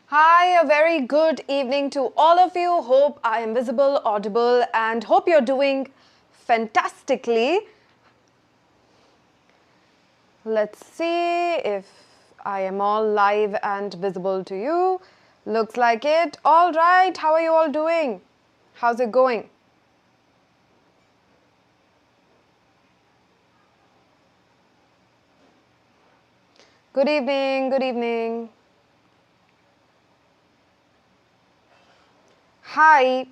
Hi, a very good evening to all of you. Hope I am visible, audible, and hope you're doing fantastically. Let's see if I am all live and visible to you. Looks like it. All right, how are you all doing? How's it going? Good evening, good evening. Hi.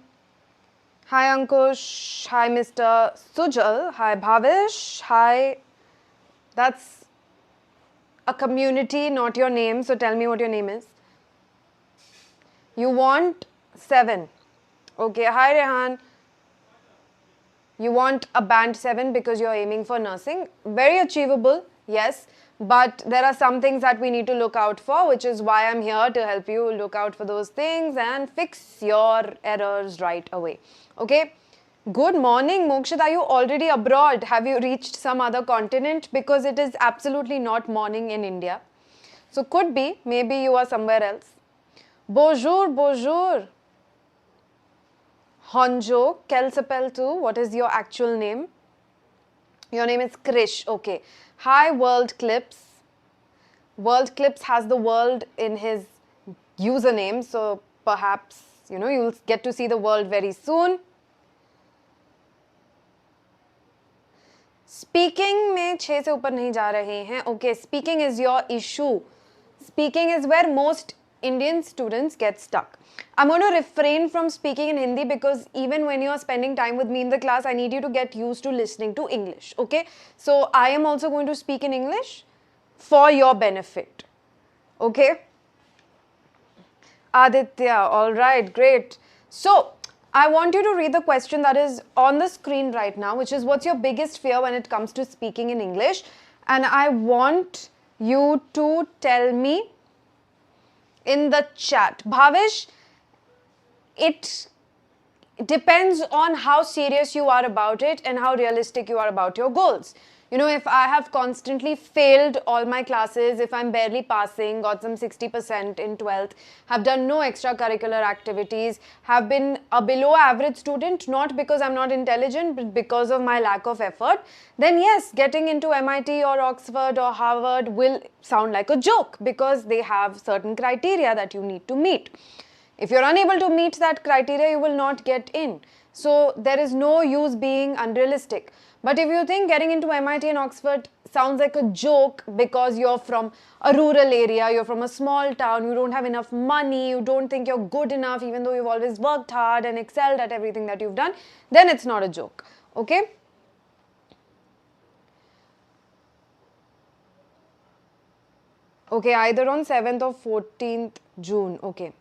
Hi Ankush. Hi Mr. Sujal. Hi Bhavish. Hi. That's a community, not your name. So tell me what your name is. You want 7. Okay. Hi Rehan. You want a band 7 because you're aiming for nursing. Very achievable, yes. But there are some things that we need to look out for, which is why I'm here to help you look out for those things and fix your errors right away. Okay. Good morning, Mokshit. Are you already abroad? Have you reached some other continent? Because it is absolutely not morning in India. So could be, maybe you are somewhere else. Bonjour, bonjour. Honjo, quel s'appelles-tu? What is your actual name? Your name is Krish. Okay. Hi, World Clips. World Clips has the world in his username. So perhaps, you'll get to see the world very soon. Speaking में 6 से ऊपर नहीं जा रहे हैं. Okay, speaking is your issue. Speaking is where most Indian students get stuck. I'm going to refrain from speaking in Hindi because even when you're spending time with me in the class, I need you to get used to listening to English. Okay, so I am also going to speak in English for your benefit. Okay, Aditya, all right, great. So I want you to read the question that is on the screen right now, which is what's your biggest fear when it comes to speaking in English? And I want you to tell me in the chat. Bhavish, it depends on how serious you are about it and how realistic you are about your goals. If I have constantly failed all my classes, if I'm barely passing, got some 60% in 12th, have done no extracurricular activities, have been a below average student, not because I'm not intelligent, but because of my lack of effort, then yes, getting into MIT or Oxford or Harvard will sound like a joke because they have certain criteria that you need to meet. If you're unable to meet that criteria, you will not get in. So there is no use being unrealistic. But if you think getting into MIT and Oxford sounds like a joke because you're from a rural area, you're from a small town, you don't have enough money, you don't think you're good enough even though you've always worked hard and excelled at everything that you've done, then it's not a joke. Okay? Okay, either on 7th or 14th June. Okay.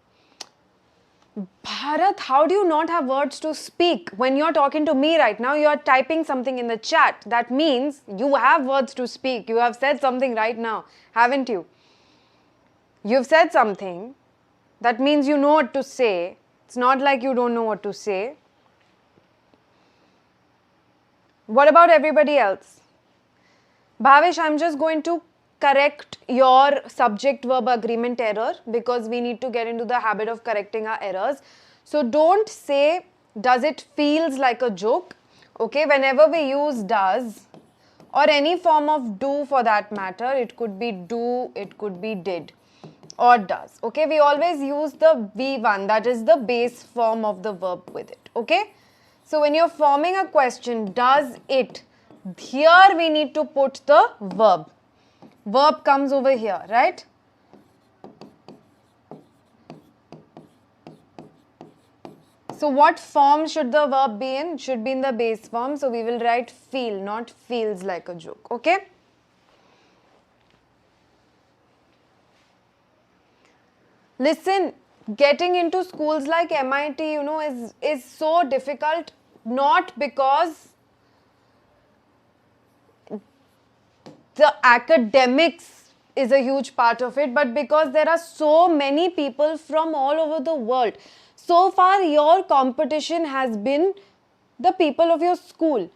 Bharat, how do you not have words to speak? When you're talking to me right now, you're typing something in the chat. That means you have words to speak. You have said something right now, haven't you? You've said something. That means you know what to say. It's not like you don't know what to say. What about everybody else? Bhavish, I'm just going to correct your subject-verb agreement error because we need to get into the habit of correcting our errors. So don't say, does it feels like a joke? Okay, whenever we use does or any form of do for that matter, it could be do, it could be did or does. Okay, we always use the V1, that is the base form of the verb with it. Okay, so when you're forming a question, does it, here we need to put the verb. Verb comes over here, right? So what form should the verb be in? Should be in the base form. So we will write feel, not feels like a joke. Okay? Listen, getting into schools like MIT, is so difficult, not because the academics is a huge part of it, but because there are so many people from all over the world. So far, your competition has been the people of your school.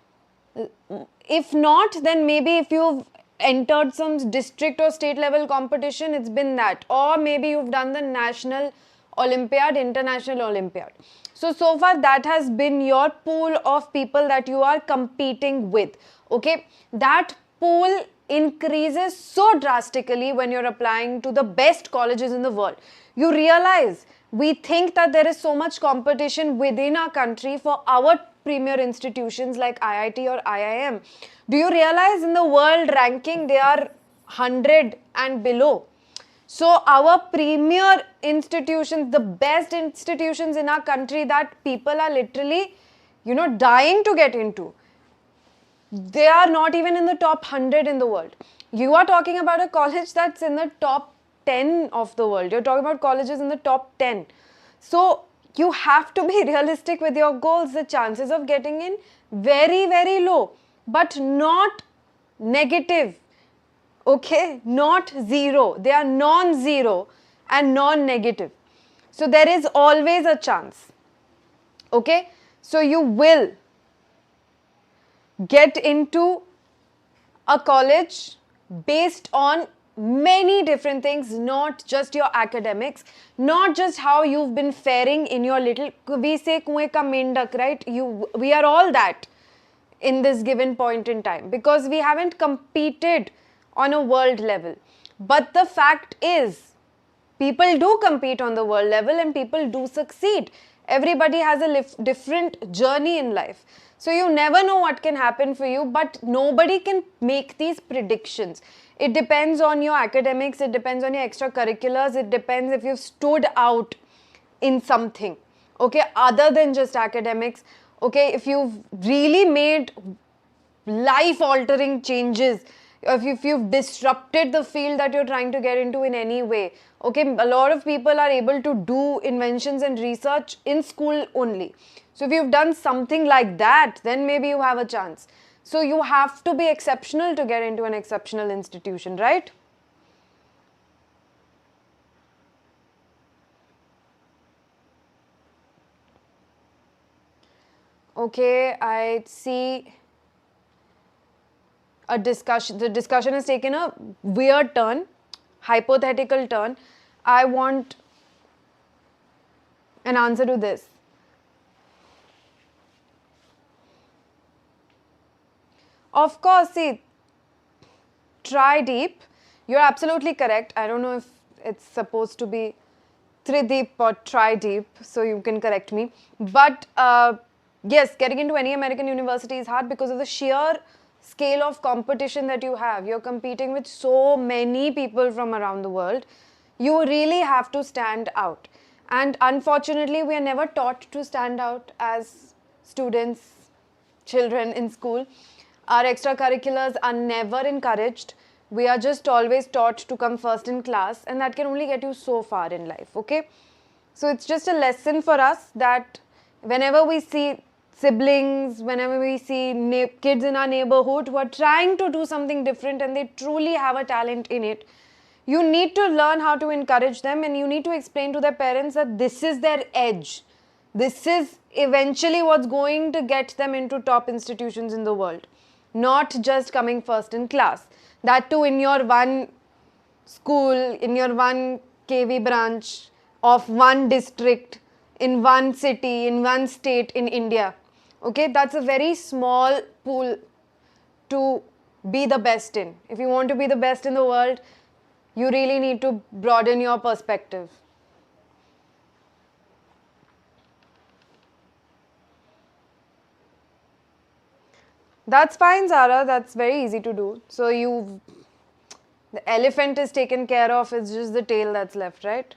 If not, then maybe if you've entered some district or state level competition, it's been that. Or maybe you've done the national Olympiad, international Olympiad. So far that has been your pool of people that you are competing with. Okay, that pool increases so drastically when you're applying to the best colleges in the world. You realize we think that there is so much competition within our country for our premier institutions like IIT or IIM. Do you realize in the world ranking they are 100 and below? So our premier institutions, the best institutions in our country that people are literally, dying to get into, they are not even in the top 100 in the world. You are talking about a college that's in the top 10 of the world. You're talking about colleges in the top 10. So you have to be realistic with your goals. The chances of getting in, very, very low, but not negative. Okay, not zero. They are non-zero and non-negative. So there is always a chance. Okay, so you will get into a college based on many different things, not just your academics, not just how you've been faring in your little, we say kuein ka mendak, right? We are all that in this given point in time because we haven't competed on a world level. But the fact is, people do compete on the world level and people do succeed. Everybody has a different journey in life. So you never know what can happen for you, but nobody can make these predictions. It depends on your academics, it depends on your extracurriculars, it depends if you've stood out in something, okay, other than just academics, okay, if you've really made life-altering changes, if you've disrupted the field that you're trying to get into in any way. Okay, a lot of people are able to do inventions and research in school only. So if you've done something like that, then maybe you have a chance. So you have to be exceptional to get into an exceptional institution, right? Okay, I see the discussion has taken a weird turn, hypothetical turn. I want an answer to this. Of course, see, try deep. You're absolutely correct. I don't know if it's supposed to be Trideep or try deep, so you can correct me. But yes, getting into any American university is hard because of the sheer scale of competition that you have. You're competing with so many people from around the world. You really have to stand out. And unfortunately, we are never taught to stand out as students, children in school. Our extracurriculars are never encouraged. We are just always taught to come first in class, and that can only get you so far in life, okay? So it's just a lesson for us that whenever we see siblings, whenever we see kids in our neighborhood who are trying to do something different and they truly have a talent in it, you need to learn how to encourage them and you need to explain to their parents that this is their edge. This is eventually what's going to get them into top institutions in the world, not just coming first in class. That too in your one school, in your one KV branch of one district, in one city, in one state in India. Okay, that's a very small pool to be the best in. If you want to be the best in the world, you really need to broaden your perspective. That's fine, Zara. That's very easy to do. So the elephant is taken care of. It's just the tail that's left, right?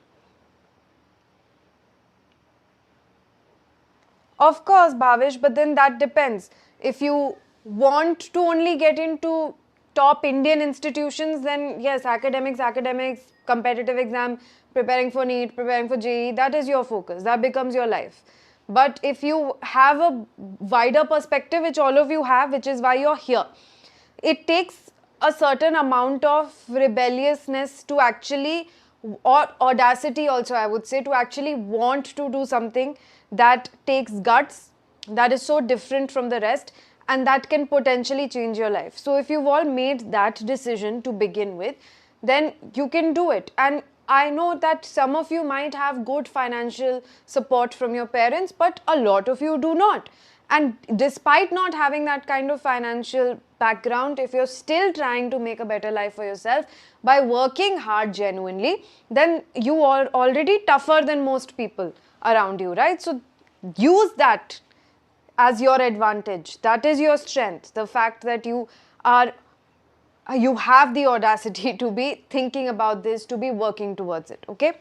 Of course, Bhavish, but then that depends. If you want to only get into top Indian institutions, then yes, academics, competitive exam, preparing for NEET, preparing for JEE, that is your focus. That becomes your life. But if you have a wider perspective, which all of you have, which is why you're here, it takes a certain amount of rebelliousness to actually, or audacity also I would say, to actually want to do something that takes guts, that is so different from the rest, and that can potentially change your life. So if you've all made that decision to begin with, then you can do it. And I know that some of you might have good financial support from your parents, but a lot of you do not. And despite not having that kind of financial background, if you're still trying to make a better life for yourself by working hard genuinely, then you are already tougher than most people around you, right? So use that as your advantage. That is your strength. The fact that you have the audacity to be thinking about this, to be working towards it, okay?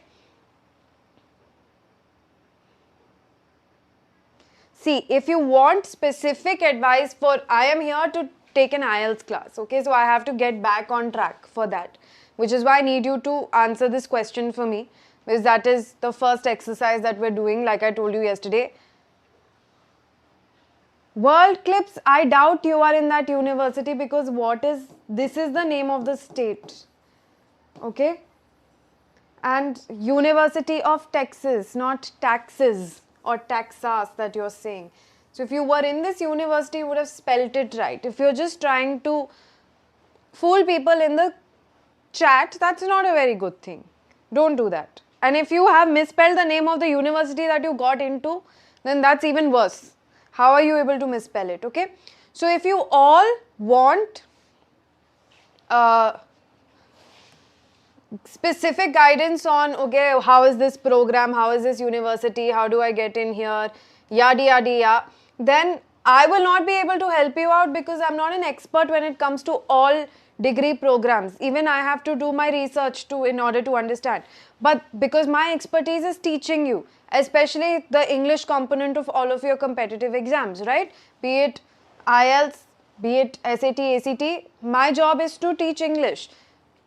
See, if you want specific advice for, I am here to take an IELTS class, okay? So I have to get back on track for that, which is why I need you to answer this question for me, because that is the first exercise that we're doing, like I told you yesterday. World Clips, I doubt you are in that university, because this is the name of the state, okay? And University of Texas, not Taxes or Texas that you're saying. So if you were in this university, you would have spelt it right. If you're just trying to fool people in the chat, that's not a very good thing. Don't do that. And if you have misspelled the name of the university that you got into, then that's even worse. How are you able to misspell it, okay? So if you all want specific guidance on, okay, how is this program, how is this university, how do I get in here, yada yada yada, then I will not be able to help you out, because I'm not an expert when it comes to all degree programs. Even I have to do my research in order to understand. But because my expertise is teaching you, especially the English component of all of your competitive exams, right? Be it IELTS, be it SAT, ACT, my job is to teach English.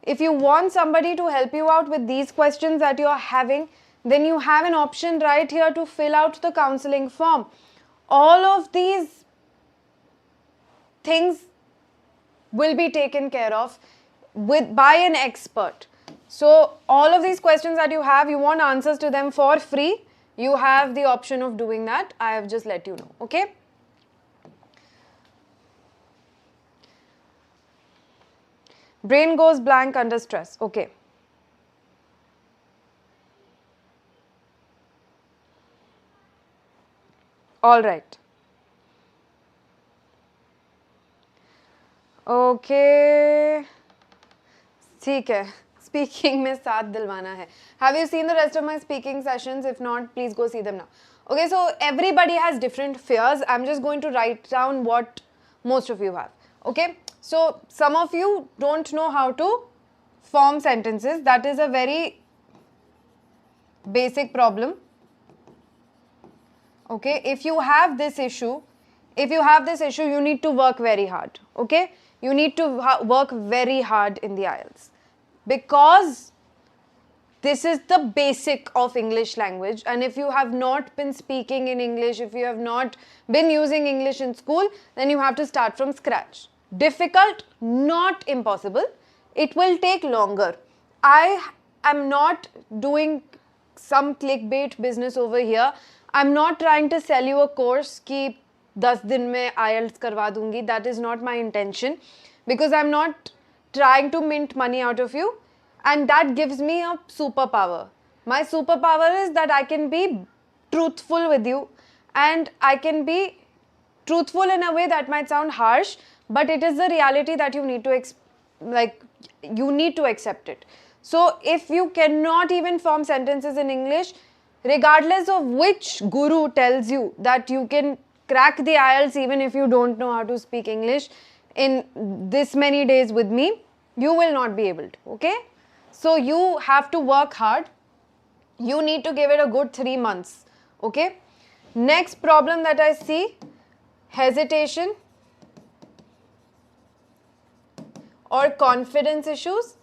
If you want somebody to help you out with these questions that you're having, then you have an option right here to fill out the counseling form. All of these things will be taken care of by an expert. So all of these questions that you have, you want answers to them for free, you have the option of doing that. I have just let you know, okay? Brain goes blank under stress. Okay. All right. Okay. ठीक है. Speaking में साथ दिलवाना है. Have you seen the rest of my speaking sessions? If not, please go see them now. Okay, so everybody has different fears. I'm just going to write down what most of you have. Okay. So some of you don't know how to form sentences. That is a very basic problem. Okay, if you have this issue, you need to work very hard. Okay, you need to work very hard in the IELTS, because this is the basic of English language. And if you have not been speaking in English, if you have not been using English in school, then you have to start from scratch. Difficult, not impossible. It will take longer. I am not doing some clickbait business over here. I'm not trying to sell you a course कि 10 दिन में IELTS करवा दूंगी. That is not my intention, because I'm not trying to mint money out of you, and that gives me a superpower. My superpower is that I can be truthful with you, and I can be truthful in a way that might sound harsh, but it is the reality that you need to you need to accept it. So if you cannot even form sentences in English, regardless of which guru tells you that you can crack the IELTS even if you don't know how to speak English in this many days with me, you will not be able to, okay? So you have to work hard. You need to give it a good 3 months, okay? Next problem that I see, hesitation or confidence issues.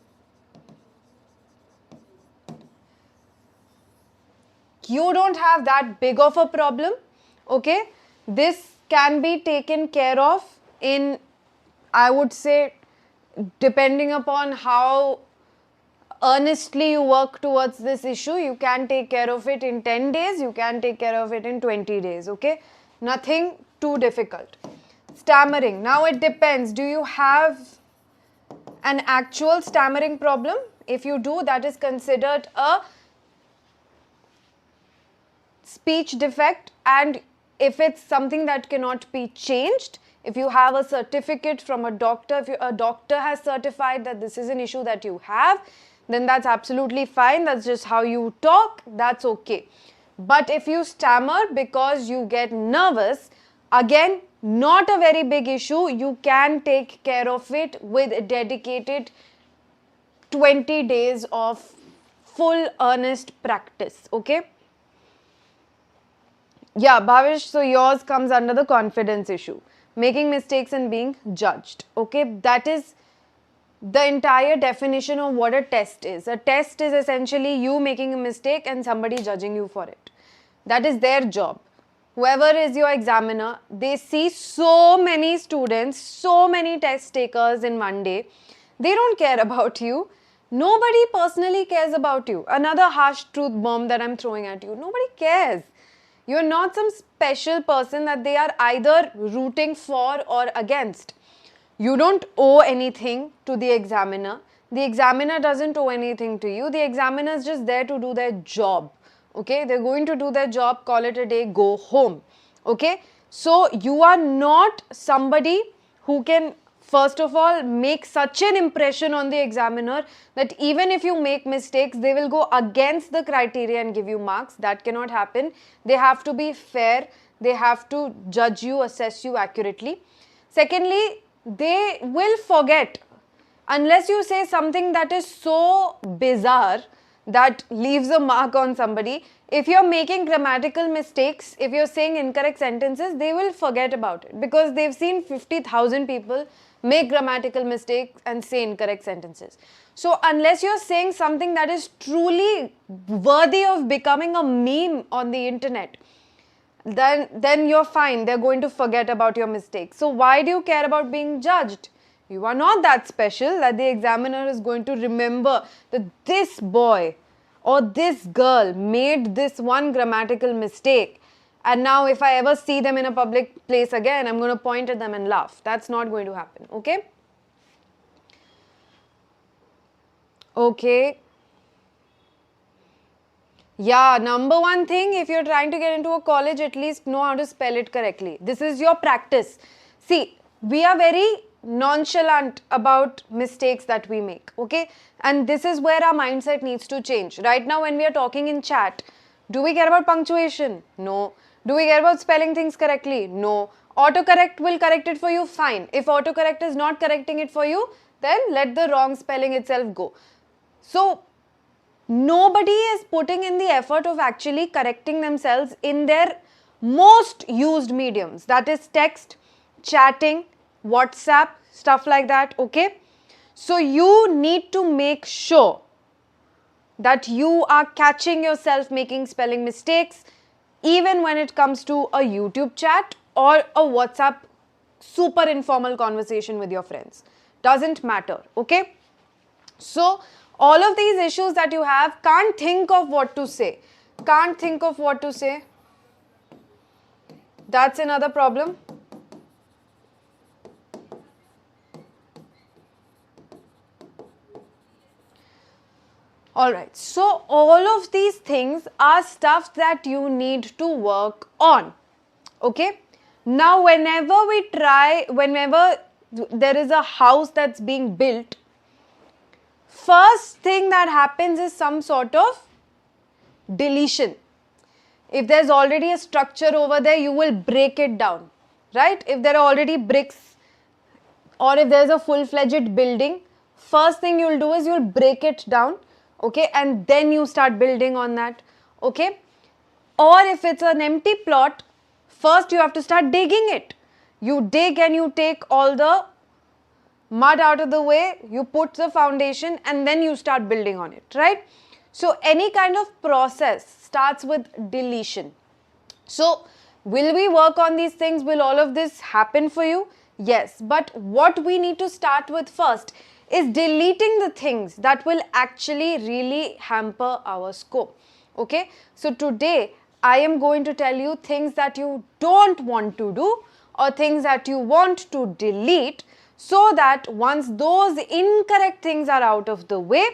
You don't have that big of a problem, okay? This can be taken care of in, I would say, depending upon how earnestly you work towards this issue, you can take care of it in 10 days, you can take care of it in 20 days, okay? Nothing too difficult. Stammering. Now it depends. Do you have an actual stammering problem? If you do, that is considered a speech defect, and if it's something that cannot be changed, if you have a certificate from a doctor, if a doctor has certified that this is an issue that you have, then that's absolutely fine. That's just how you talk. That's okay. But if you stammer because you get nervous, again, not a very big issue. You can take care of it with a dedicated 20 days of full earnest practice. Okay? Yeah, Bhavish, so yours comes under the confidence issue. Making mistakes and being judged. Okay, that is the entire definition of what a test is. A test is essentially you making a mistake and somebody judging you for it. That is their job. Whoever is your examiner, they see so many students, so many test takers in one day. They don't care about you. Nobody personally cares about you. Another harsh truth bomb that I'm throwing at you. Nobody cares. You're not some special person that they are either rooting for or against. You don't owe anything to the examiner. The examiner doesn't owe anything to you. The examiner is just there to do their job. Okay, they're going to do their job, call it a day, go home. Okay, so you are not somebody who can, first of all, make such an impression on the examiner that even if you make mistakes, they will go against the criteria and give you marks. That cannot happen. They have to be fair. They have to judge you, assess you accurately. Secondly, they will forget. Unless you say something that is so bizarre that leaves a mark on somebody. If you're making grammatical mistakes, if you're saying incorrect sentences, they will forget about it because they've seen 50,000 people make grammatical mistakes and say incorrect sentences. So unless you're saying something that is truly worthy of becoming a meme on the internet, then you're fine. They're going to forget about your mistakes. So why do you care about being judged? You are not that special that the examiner is going to remember that this boy or this girl made this one grammatical mistake. And now if I ever see them in a public place again, I'm going to point at them and laugh. That's not going to happen. Okay? Okay. Yeah, number one thing, if you're trying to get into a college, at least know how to spell it correctly. This is your practice. See, we are very nonchalant about mistakes that we make, okay? And this is where our mindset needs to change. Right now, when we are talking in chat, do we care about punctuation? No. Do we care about spelling things correctly? No. Autocorrect will correct it for you, fine. If autocorrect is not correcting it for you, then let the wrong spelling itself go. So, nobody is putting in the effort of actually correcting themselves in their most used mediums. That is text, chatting, WhatsApp, stuff like that, okay? So you need to make sure that you are catching yourself making spelling mistakes even when it comes to a YouTube chat or a WhatsApp super informal conversation with your friends. Doesn't matter, okay? So all of these issues that you have, can't think of what to say. Can't think of what to say. That's another problem. Alright, so all of these things are stuff that you need to work on. Okay? Now, whenever there is a house that's being built, first thing that happens is some sort of deletion. If there's already a structure over there, you will break it down. Right? If there are already bricks or if there's a full-fledged building, first thing you'll do is you'll break it down. Okay, and then you start building on that, okay? Or if it's an empty plot, first you have to start digging it. You dig and you take all the mud out of the way, you put the foundation and then you start building on it, right? So any kind of process starts with deletion. So will we work on these things? Will all of this happen for you? Yes, but what we need to start with first is deleting the things that will actually really hamper our scope. Okay, so today I am going to tell you things that you don't want to do or things that you want to delete, so that once those incorrect things are out of the way,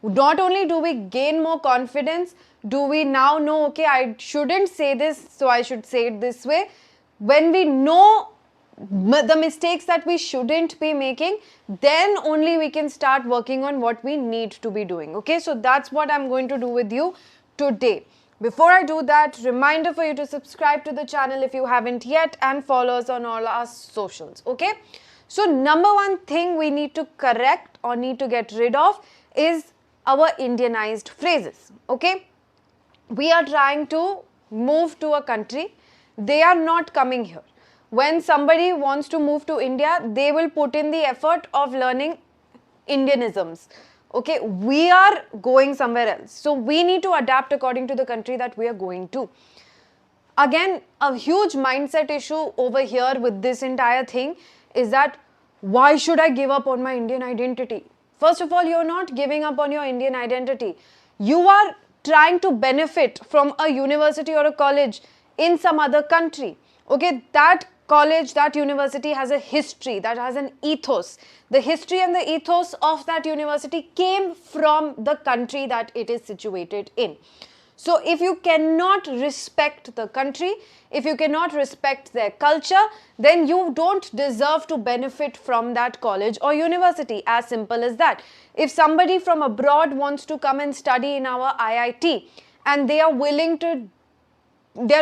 not only do we gain more confidence, do we now know, okay, I shouldn't say this, so I should say it this way. When we know the mistakes that we shouldn't be making, then only we can start working on what we need to be doing. Okay, so that's what I'm going to do with you today. Before I do that, reminder for you to subscribe to the channel if you haven't yet, and follow us on all our socials. Okay, so number one thing we need to correct or need to get rid of is our Indianized phrases. Okay, we are trying to move to a country, they are not coming here. When somebody wants to move to India, they will put in the effort of learning Indianisms. Okay, we are going somewhere else. So we need to adapt according to the country that we are going to. Again, a huge mindset issue over here with this entire thing is that, why should I give up on my Indian identity? First of all, you're not giving up on your Indian identity. You are trying to benefit from a university or a college in some other country. Okay, that college, that university has a history, that has an ethos. The history and the ethos of that university came from the country that it is situated in. So if you cannot respect the country, if you cannot respect their culture, then you don't deserve to benefit from that college or university. As simple as that. If somebody from abroad wants to come and study in our IIT and they're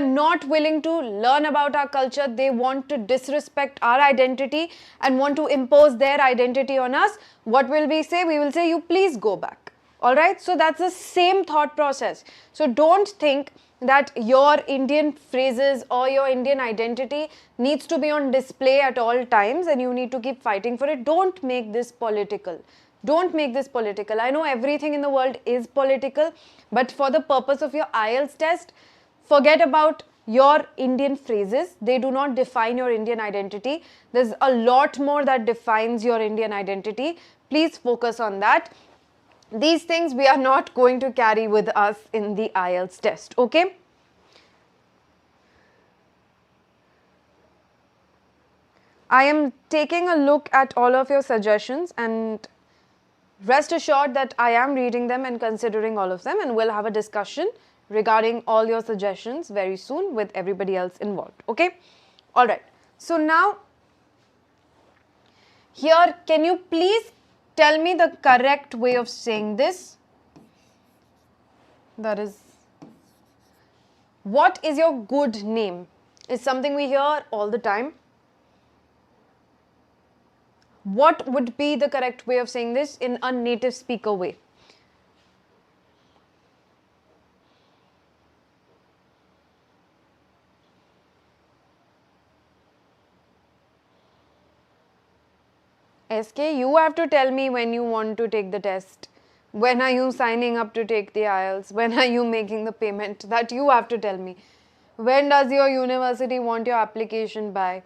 not willing to learn about our culture, they want to disrespect our identity and want to impose their identity on us, what will we say? We will say, you please go back. Alright, so that's the same thought process. So don't think that your Indian phrases or your Indian identity needs to be on display at all times and you need to keep fighting for it. Don't make this political. Don't make this political. I know everything in the world is political, but for the purpose of your IELTS test, forget about your Indian phrases. They do not define your Indian identity. There's a lot more that defines your Indian identity. Please focus on that. These things we are not going to carry with us in the IELTS test. Okay? I am taking a look at all of your suggestions, and rest assured that I am reading them and considering all of them, and we'll have a discussion regarding all your suggestions very soon with everybody else involved. Okay? Alright. So now, here, can you please tell me the correct way of saying this? That is, what is your good name? Is something we hear all the time. What would be the correct way of saying this in a native speaker way? SK, you have to tell me when you want to take the test. When are you signing up to take the IELTS? When are you making the payment? That you have to tell me. When does your university want your application by?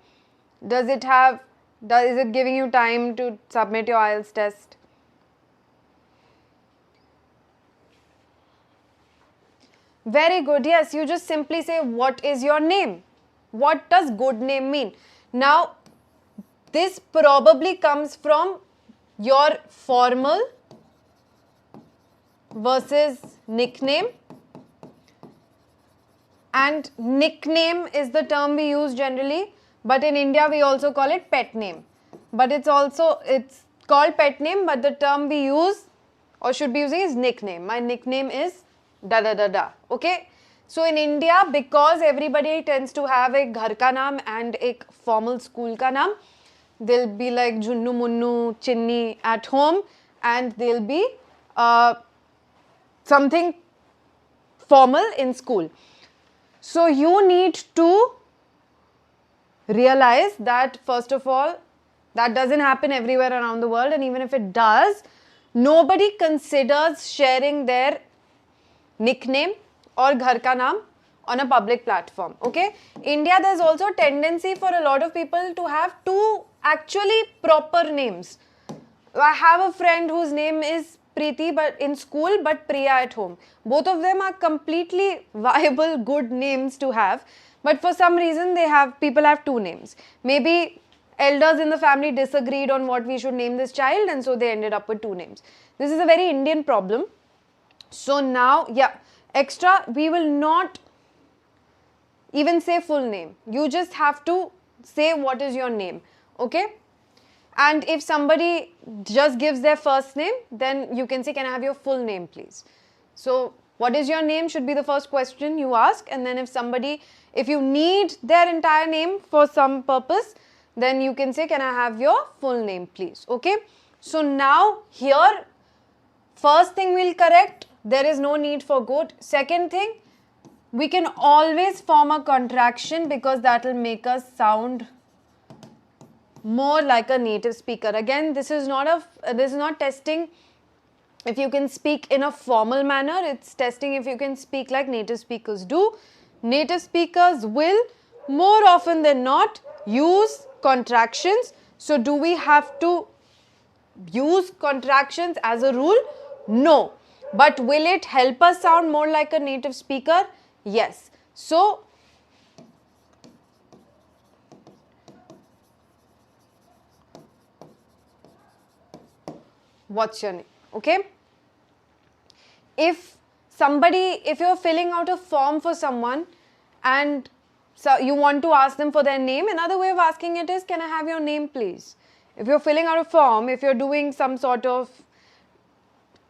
Is it giving you time to submit your IELTS test? Very good. Yes, you just simply say, what is your name? What does good name mean? Now, this probably comes from your formal versus nickname. And nickname is the term we use generally, but in India we also call it pet name. But it's called pet name, but the term we use or should be using is nickname. My nickname is da da da da. Okay? So in India, because everybody tends to have a ghar ka naam and a formal school ka naam, they'll be like Junnu, Munnu, Chinni at home, and they'll be something formal in school. So you need to realize that, first of all, that doesn't happen everywhere around the world, and even if it does, nobody considers sharing their nickname or ghar ka naam on a public platform. Okay? India, there's also a tendency for a lot of people to have two actually proper names. I have a friend whose name is Preeti but in school, but Priya at home. Both of them are completely viable, good names to have. but for some reason people have two names. Maybe elders in the family disagreed on what we should name this child, and so they ended up with two names. This is a very Indian problem. So now, yeah, extra, we will not even say full name. You just have to say what is your name, okay? And if somebody just gives their first name, then you can say, can I have your full name, please? So what is your name should be the first question you ask, and then if you need their entire name for some purpose, then you can say, can I have your full name, please? Okay. So now here, first thing we'll correct, there is no need for goat. Second thing, we can always form a contraction because that will make us sound more like a native speaker. Again, this is not testing if you can speak in a formal manner. It's testing if you can speak like native speakers do. Native speakers will more often than not use contractions. So do we have to use contractions as a rule? No. But will it help us sound more like a native speaker? Yes. So what's your name? Okay. If you're filling out a form for someone and so you want to ask them for their name, another way of asking it is, can I have your name, please? If you're filling out a form, if you're doing some sort of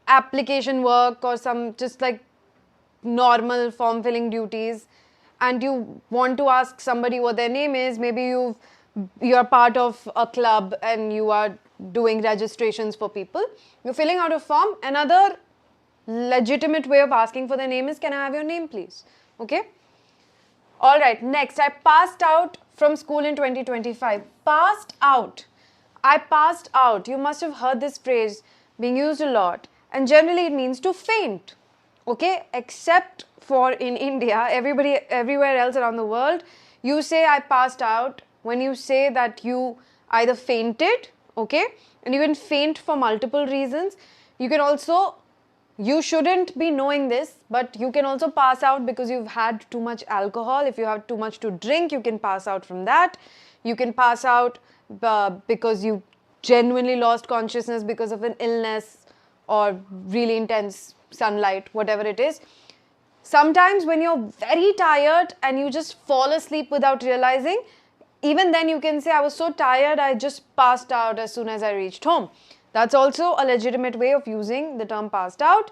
application work or some just like normal form filling duties, and you want to ask somebody what their name is, maybe you're part of a club and you are doing registrations for people, you're filling out a form, another legitimate way of asking for their name is, can I have your name, please? Okay. All right, next, I passed out from school in 2025. Passed out. I passed out. You must have heard this phrase being used a lot, and generally it means to faint. Okay, except for in India, everywhere else around the world, you say I passed out when you say that you either fainted, okay, and you can faint for multiple reasons. You can also, you shouldn't be knowing this, but you can also pass out because you've had too much alcohol. If you have too much to drink, you can pass out from that. You can pass out because you genuinely lost consciousness because of an illness or really intense sunlight, whatever it is. Sometimes when you're very tired and you just fall asleep without realizing, even then you can say, I was so tired, I just passed out as soon as I reached home. That's also a legitimate way of using the term passed out.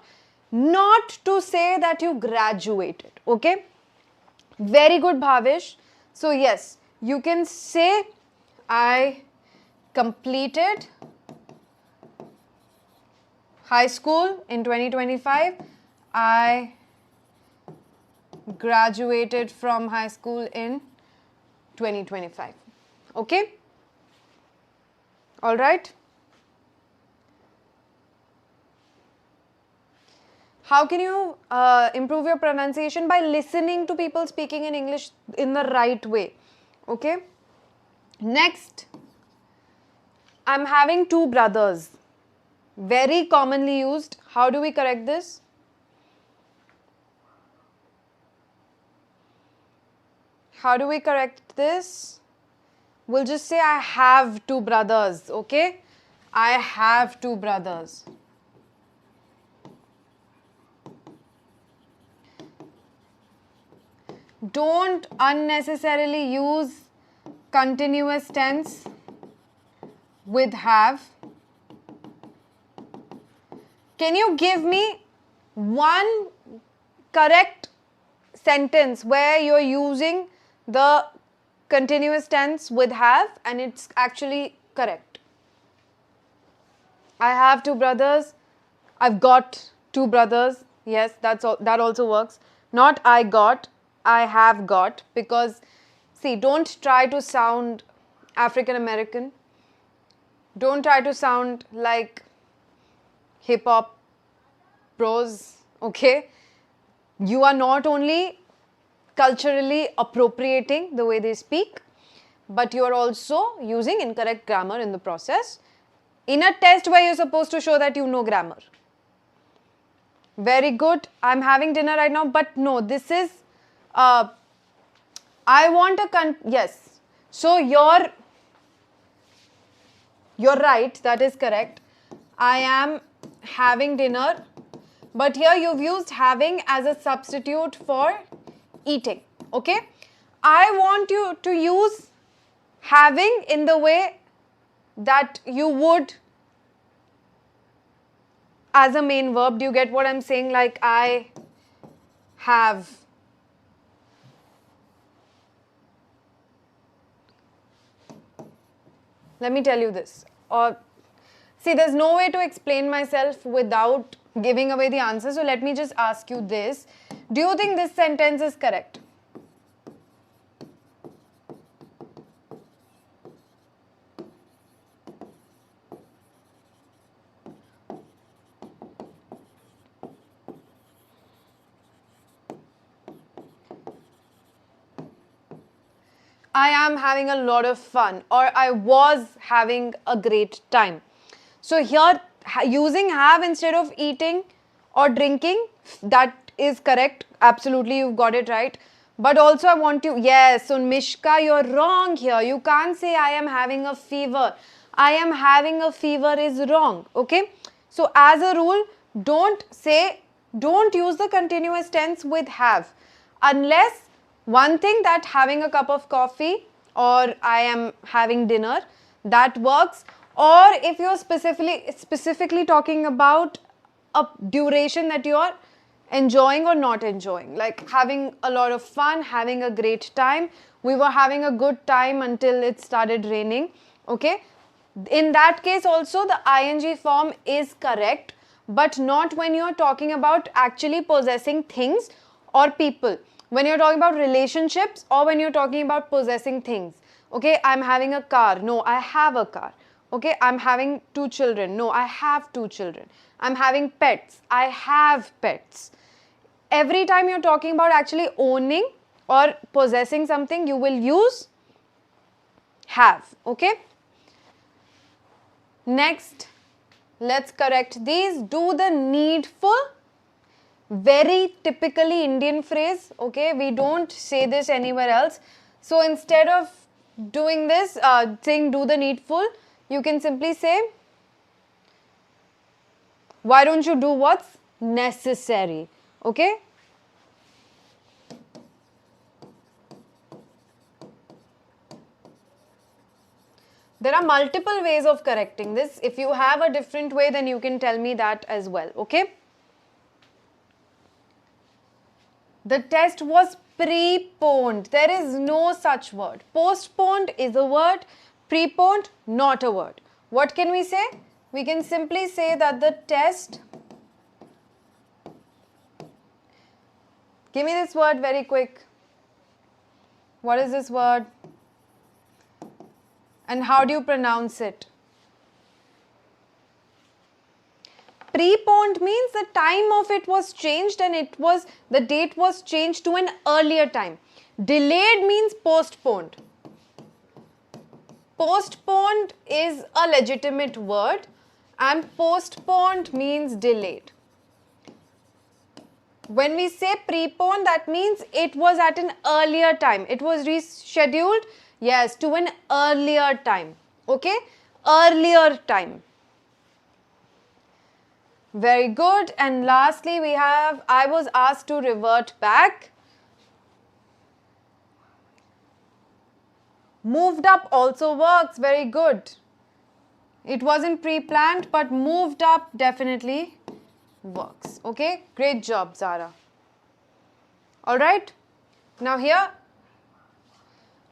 Not to say that you graduated, okay? Very good, Bhavish. So yes, you can say, I completed high school in 2025. I graduated from high school in 2025. Okay? All right? How can you improve your pronunciation? By listening to people speaking in English in the right way. Okay? Next, I'm having two brothers. Very commonly used. How do we correct this? How do we correct this? We'll just say I have two brothers. Okay? I have two brothers. Don't unnecessarily use continuous tense with have. Can you give me one correct sentence where you're using the continuous tense with have and it's actually correct? I have two brothers. I've got two brothers. Yes, that also works. Not I got. I have got, because see, don't try to sound African American. Don't try to sound like hip hop pros, okay? You are not only culturally appropriating the way they speak, but you are also using incorrect grammar in the process in a test where you're supposed to show that you know grammar. Very good. I'm having dinner right now, but no, this is I I want a yes. So you're right, that is correct. I am having dinner, but here you've used having as a substitute for eating, okay? I want you to use having in the way that you would as a main verb. Do you get what I'm saying? Like, I have. Let me tell you this. See, there's no way to explain myself without giving away the answer. So let me just ask you this. Do you think this sentence is correct? I am having a lot of fun, or I was having a great time. So here, using have instead of eating or drinking, that is correct. Absolutely, you've got it right. But also I want you, yes, so Mishka, you're wrong here. You can't say I am having a fever. I am having a fever is wrong, okay? So as a rule, don't use the continuous tense with have. Unless one thing, that having a cup of coffee or I am having dinner, that works. Or if you're specifically talking about a duration that you're enjoying or not enjoying, like having a lot of fun, having a great time. We were having a good time until it started raining, okay? In that case also the ing form is correct, but not when you're talking about actually possessing things or people. When you're talking about relationships or when you're talking about possessing things, okay, I'm having a car, no, I have a car. Okay, I'm having 2 children, no, I have 2 children. I'm having pets, I have pets. Every time you're talking about actually owning or possessing something, you will use have, okay? Next, let's correct these. Do the needful. Very typically Indian phrase, okay? We don't say this anywhere else. So instead of doing this, saying do the needful, you can simply say, why don't you do what's necessary, okay? There are multiple ways of correcting this. If you have a different way, then you can tell me that as well, okay? The test was preponed. There is no such word. Postponed is a word. Preponed, not a word. What can we say? We can simply say that the test... Give me this word very quick. What is this word? And how do you pronounce it? Preponed means the time of it was changed and the date was changed to an earlier time. Delayed means postponed. Postponed is a legitimate word and postponed means delayed. When we say preponed, that means it was at an earlier time. It was rescheduled, yes, to an earlier time. Okay? Earlier time. Very good. And lastly, we have, I was asked to revert back. Moved up also works. Very good. It wasn't pre-planned, but moved up definitely works. Okay? Great job, Zara. Alright. Now here,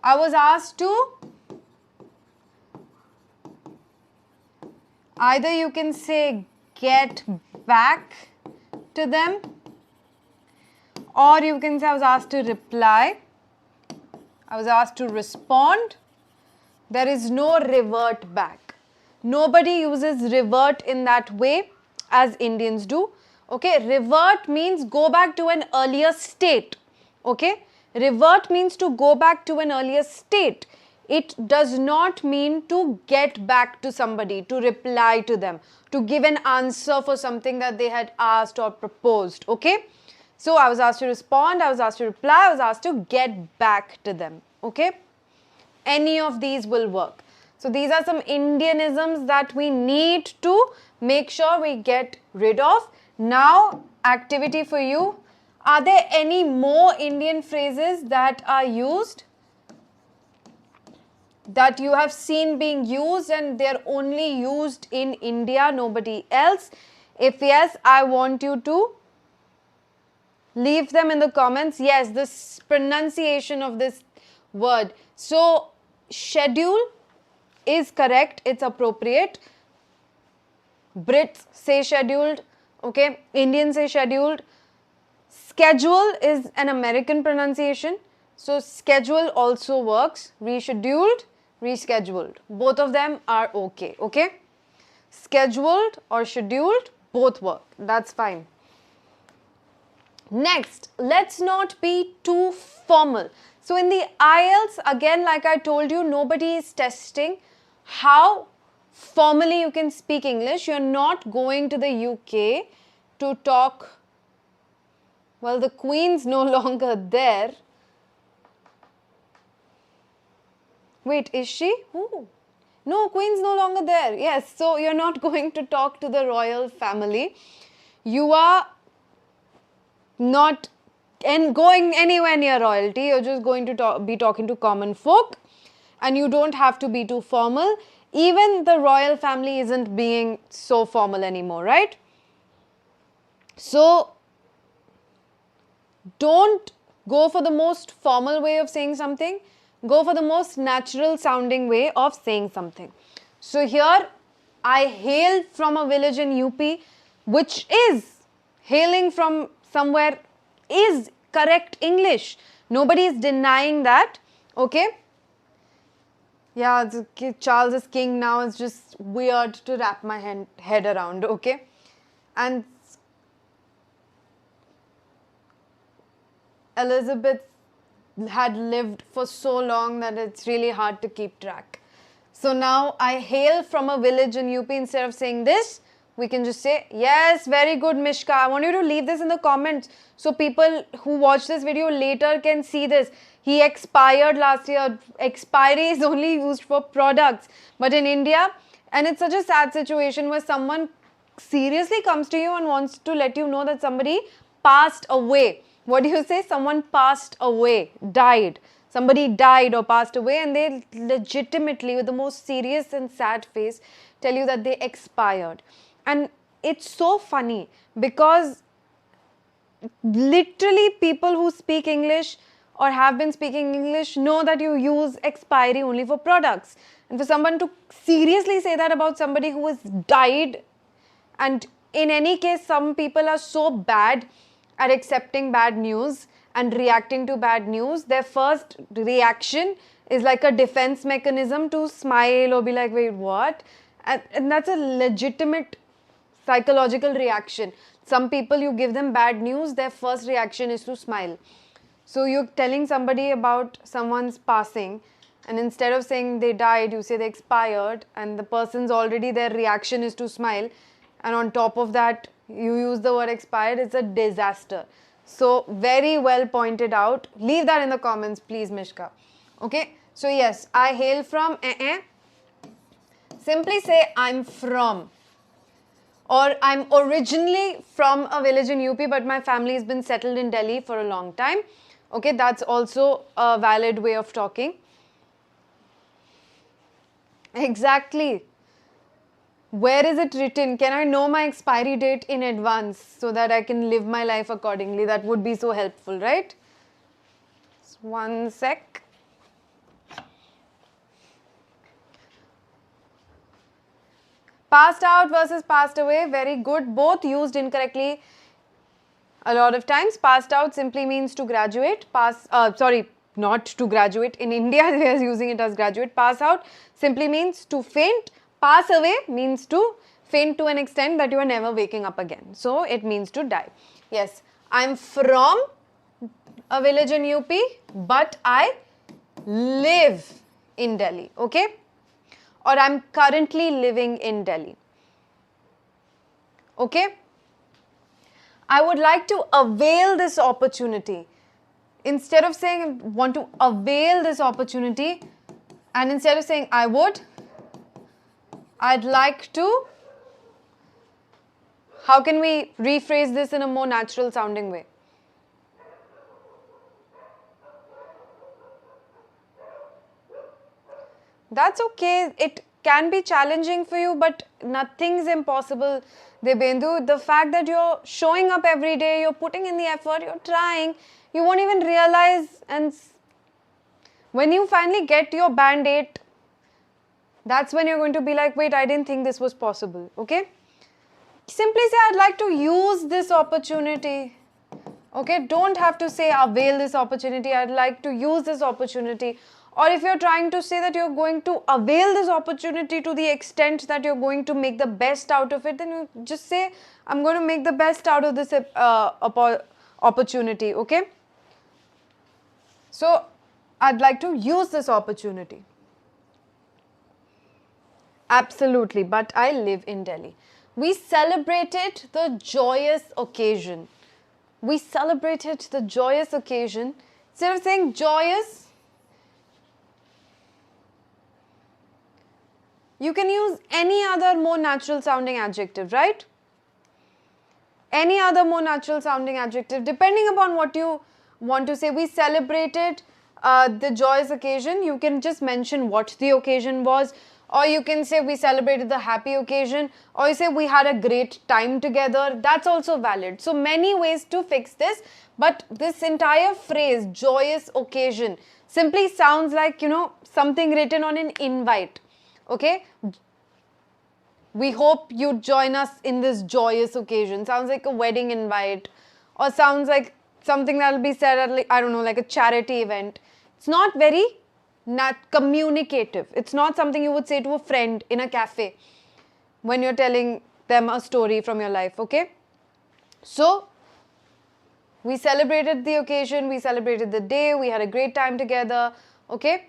I was asked to, either you can say get back to them, or you can say I was asked to reply, I was asked to respond. There is no revert back. Nobody uses revert in that way as Indians do. Okay, revert means go back to an earlier state. Okay, revert means to go back to an earlier state. It does not mean to get back to somebody, to reply to them, to give an answer for something that they had asked or proposed. Okay, So I was asked to respond, I was asked to reply, I was asked to get back to them. Okay? Any of these will work. So these are some Indianisms that we need to make sure we get rid of. Now, activity for you. Are there any more Indian phrases that are used, that you have seen being used and they're only used in India, nobody else? If yes, I want you to leave them in the comments. Yes, this pronunciation of this word. So, schedule is correct, it's appropriate. Brits say scheduled, okay? Indians say scheduled. Schedule is an American pronunciation. So, schedule also works. Rescheduled, rescheduled. Both of them are okay, okay? Scheduled or scheduled, both work. That's fine. Next, let's not be too formal. So in the IELTS, again, like I told you, nobody is testing how formally you can speak English. You're not going to the UK to talk. Well, the Queen's no longer there. Wait, is she? Ooh. No, Queen's no longer there. Yes, so you're not going to talk to the royal family. You are not going anywhere near royalty. You're just going to be talking to common folk, and you don't have to be too formal. Even the royal family isn't being so formal anymore, right? So don't go for the most formal way of saying something. Go for the most natural sounding way of saying something. So here, I hail from a village in UP, which is hailing from somewhere, is correct English. Nobody is denying that. Okay? Yeah, Charles is king now. It's just weird to wrap my head around. Okay? And Elizabeth had lived for so long that it's really hard to keep track. So now I hail from a village in UP. Instead of saying this, we can just say, yes, very good, Mishka. I want you to leave this in the comments so people who watch this video later can see this. He expired last year. Expiry is only used for products. But in India, and it's such a sad situation where someone seriously comes to you and wants to let you know that somebody passed away. What do you say? Someone passed away, died. Somebody died or passed away, and they legitimately, with the most serious and sad face, tell you that they expired. And it's so funny because literally people who speak English or have been speaking English know that you use expiry only for products. And for someone to seriously say that about somebody who has died, and in any case, some people are so bad at accepting bad news and reacting to bad news, their first reaction is like a defense mechanism to smile or be like, wait, what? And that's a legitimate psychological reaction. Some people, you give them bad news, their first reaction is to smile. So you're telling somebody about someone's passing, and instead of saying they died, you say they expired, and the person's already, their reaction is to smile. And on top of that, you use the word expired. It's a disaster. So very well pointed out. Leave that in the comments, please, Mishka. Okay. So yes, I hail from. Simply say I'm from. Or I'm originally from a village in UP, but my family has been settled in Delhi for a long time. Okay, that's also a valid way of talking. Exactly. Where is it written? Can I know my expiry date in advance so that I can live my life accordingly? That would be so helpful, right? Just one sec. Passed out versus passed away. Very good. Both used incorrectly a lot of times. Passed out simply means to graduate. Not to graduate. In India, we are using it as graduate. Pass out simply means to faint. Pass away means to faint to an extent that you are never waking up again. So, it means to die. Yes, I'm from a village in UP, but I live in Delhi. Okay? Or I'm currently living in Delhi. Okay? I would like to avail this opportunity. Instead of saying I want to avail this opportunity, and instead of saying I would, I'd like to. How can we rephrase this in a more natural sounding way? That's okay. It can be challenging for you, but nothing's impossible, Debendu. The fact that you're showing up every day, you're putting in the effort, you're trying, you won't even realize, and when you finally get your band 8, that's when you're going to be like, wait, I didn't think this was possible, okay? Simply say, I'd like to use this opportunity. Okay, don't have to say avail this opportunity. I'd like to use this opportunity. Or if you're trying to say that you're going to avail this opportunity to the extent that you're going to make the best out of it, then you just say, I'm going to make the best out of this opportunity, okay? So, I'd like to use this opportunity. Absolutely, but I live in Delhi. We celebrated the joyous occasion. We celebrated the joyous occasion. Instead of saying joyous, you can use any other more natural sounding adjective, right? Any other more natural sounding adjective, depending upon what you want to say. We celebrated the joyous occasion. You can just mention what the occasion was, or you can say we celebrated the happy occasion, or you say we had a great time together. That's also valid. So many ways to fix this, but this entire phrase, joyous occasion, simply sounds like, something written on an invite. Okay? We hope you join us in this joyous occasion. Sounds like a wedding invite, or sounds like something that will be said at, I don't know, like a charity event. It's not very communicative. It's not something you would say to a friend in a cafe when you're telling them a story from your life, okay? So, we celebrated the occasion, we celebrated the day, we had a great time together, okay?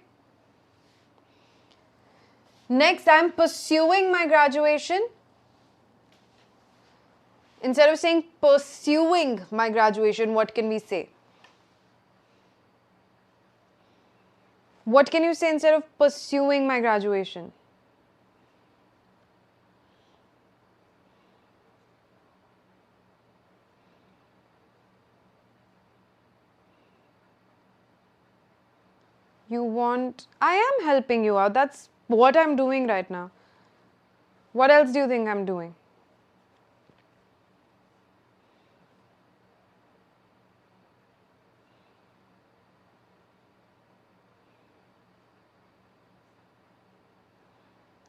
Next, I'm pursuing my graduation. Instead of saying pursuing my graduation, what can we say? What can you say instead of pursuing my graduation? I am helping you out. That's what I'm doing right now. What else do you think I'm doing?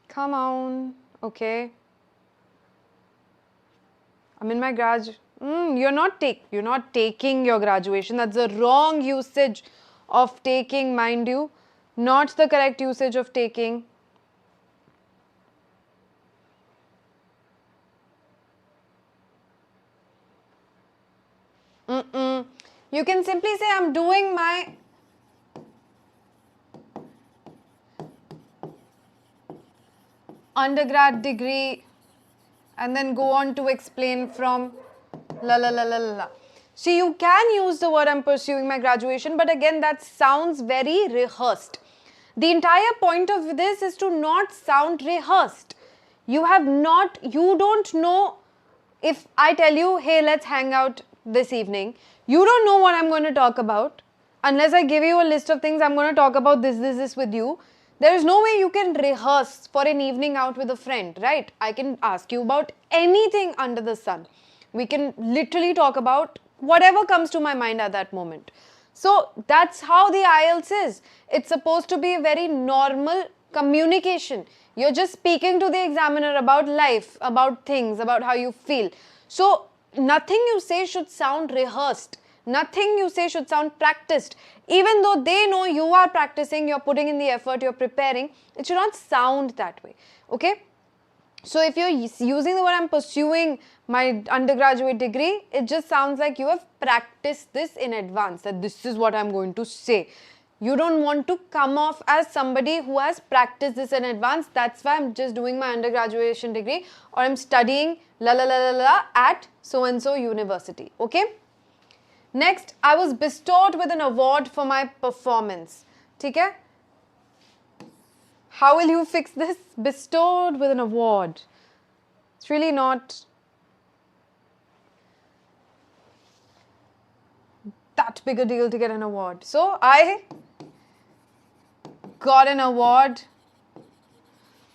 Come on, okay. I'm in my you're not taking your graduation. That's the wrong usage of taking, mind you. Not the correct usage of taking. You can simply say, I'm doing my undergrad degree, and then go on to explain from la la la la la la. So you can use the word I'm pursuing my graduation, but again that sounds very rehearsed. The entire point of this is to not sound rehearsed. You don't know. If I tell you, hey, let's hang out this evening, you don't know what I'm going to talk about. Unless I give you a list of things, I'm going to talk about this with you. There is no way you can rehearse for an evening out with a friend, right? I can ask you about anything under the sun. We can literally talk about whatever comes to my mind at that moment. So that's how the IELTS is. It's supposed to be a very normal communication. You're just speaking to the examiner about life, about things, about how you feel. So nothing you say should sound rehearsed. Nothing you say should sound practiced. Even though they know you are practicing, you're putting in the effort, you're preparing, it should not sound that way. Okay? So if you're using the word I'm pursuing my undergraduate degree, it just sounds like you have practiced this in advance, that this is what I'm going to say. You don't want to come off as somebody who has practiced this in advance. That's why I'm just doing my undergraduate degree, or I'm studying la la la la la at so and so university. Okay. Next, I was bestowed with an award for my performance. Okay? How will you fix this? Bestowed with an award. It's really not that big a deal to get an award. So, I got an award,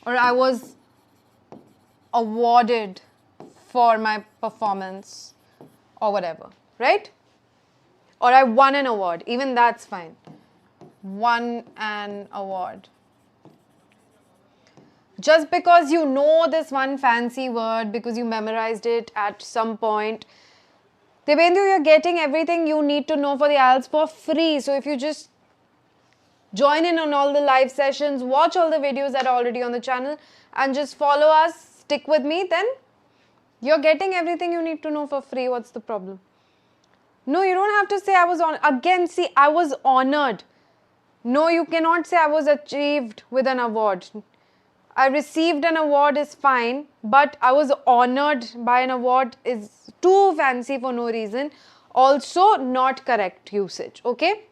or I was awarded for my performance or whatever, right? Or I won an award. Even that's fine. Won an award. Just because you know this one fancy word, because you memorized it at some point, Debendu, you're getting everything you need to know for the IELTS for free. So if you just join in on all the live sessions, watch all the videos that are already on the channel, and just follow us, stick with me, then you're getting everything you need to know for free. What's the problem? No, you don't have to say I was on. Again, see, I was honored. No, you cannot say I was achieved with an award. I received an award is fine, but I was honored by an award is too fancy for no reason. Also, not correct usage. Okay?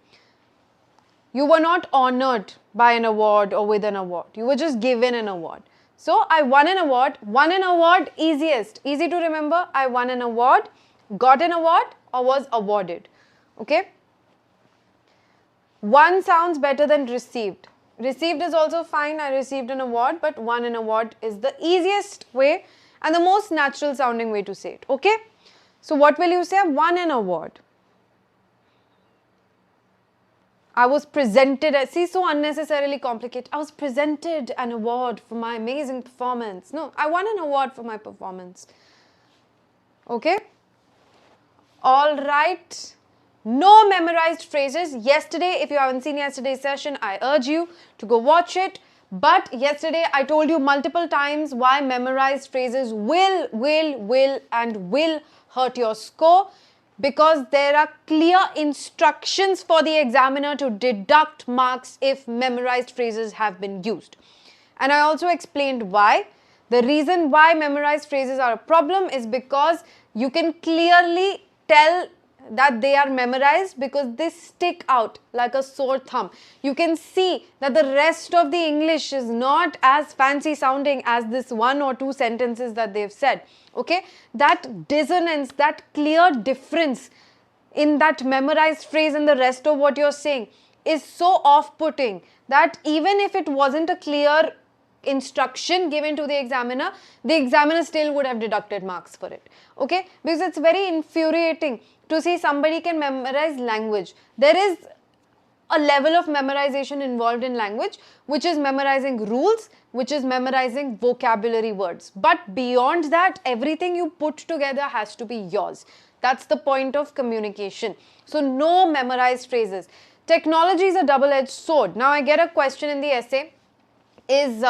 You were not honored by an award or with an award. You were just given an award. So, I won an award. Won an award, easiest. Easy to remember. I won an award, got an award, or was awarded. Okay? Won sounds better than received. Received is also fine. I received an award, but won an award is the easiest way and the most natural sounding way to say it. Okay? So, what will you say? Won an award. I was presented, see, so unnecessarily complicated. I was presented an award for my amazing performance. No, I won an award for my performance. Okay? All right. No memorized phrases. Yesterday, if you haven't seen yesterday's session, I urge you to go watch it. But yesterday, I told you multiple times why memorized phrases will hurt your score. Because there are clear instructions for the examiner to deduct marks if memorized phrases have been used. And I also explained why. The reason why memorized phrases are a problem is because you can clearly tell that they are memorized because they stick out like a sore thumb. You can see that the rest of the English is not as fancy sounding as this one or two sentences that they've said. Okay, that dissonance, that clear difference in that memorized phrase and the rest of what you're saying is so off-putting that even if it wasn't a clear instruction given to the examiner still would have deducted marks for it. Okay, because it's very infuriating to see somebody can memorize language. There is a level of memorization involved in language, which is memorizing rules, which is memorizing vocabulary words. But beyond that, everything you put together has to be yours. That's the point of communication. So no memorized phrases. Technology is a double-edged sword. Now I get a question in the essay. Is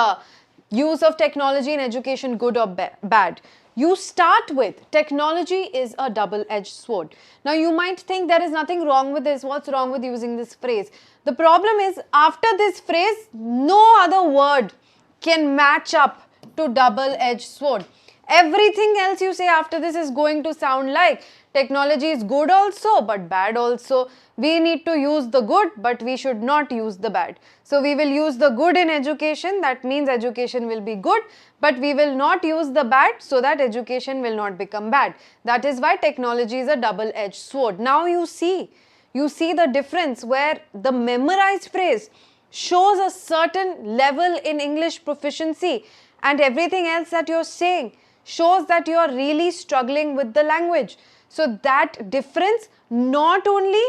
use of technology in education good or bad? You start with technology is a double-edged sword. Now you might think there is nothing wrong with this. What's wrong with using this phrase? The problem is after this phrase, no other word can match up to double-edged sword. Everything else you say after this is going to sound like technology is good also but bad also. We need to use the good but we should not use the bad. So we will use the good in education, that means education will be good, but we will not use the bad so that education will not become bad. That is why technology is a double-edged sword. Now you see the difference where the memorized phrase shows a certain level in English proficiency and everything else that you're saying shows that you are really struggling with the language. So that difference not only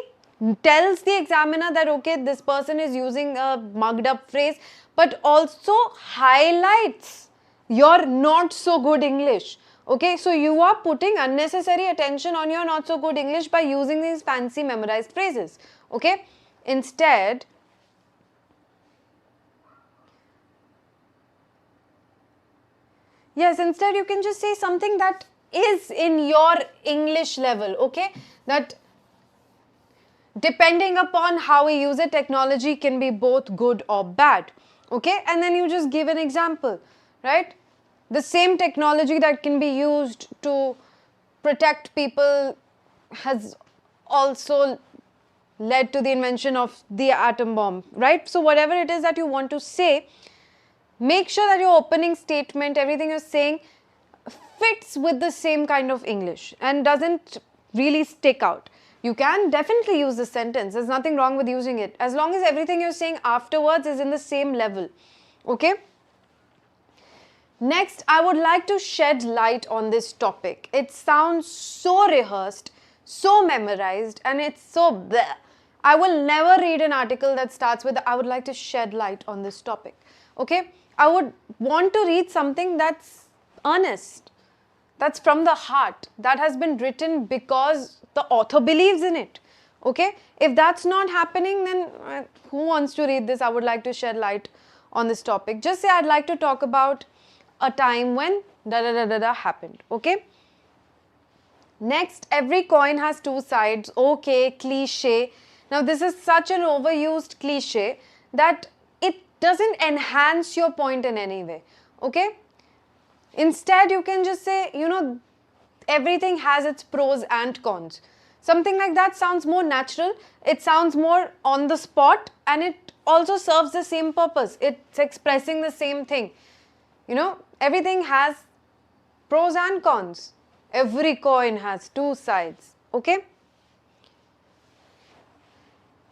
tells the examiner that okay, this person is using a mugged up phrase, but also highlights your not so good English. Okay, so you are putting unnecessary attention on your not so good English by using these fancy memorized phrases. Okay, instead you can just say something that is in your English level, okay? That depending upon how we use it, technology can be both good or bad. Okay, and then you just give an example, right? The same technology that can be used to protect people has also led to the invention of the atom bomb, right? So whatever it is that you want to say, make sure that your opening statement, everything you're saying, fits with the same kind of English and doesn't really stick out. You can definitely use the sentence. There's nothing wrong with using it, as long as everything you're saying afterwards is in the same level. Okay? Next, I would like to shed light on this topic. It sounds so rehearsed, so memorized, and it's so bleh. I will never read an article that starts with, I would like to shed light on this topic. Okay? I would want to read something that's earnest, that's from the heart, that has been written because the author believes in it. Okay? If that's not happening, then who wants to read this? I would like to shed light on this topic. Just say, I'd like to talk about a time when da da da da da happened. Okay? Next, every coin has two sides. Okay, cliche. Now, this is such an overused cliche that it doesn't enhance your point in any way. Okay? Instead, you can just say, everything has its pros and cons. Something like that sounds more natural. It sounds more on the spot, and it also serves the same purpose. It's expressing the same thing. Everything has pros and cons. Every coin has two sides. Okay?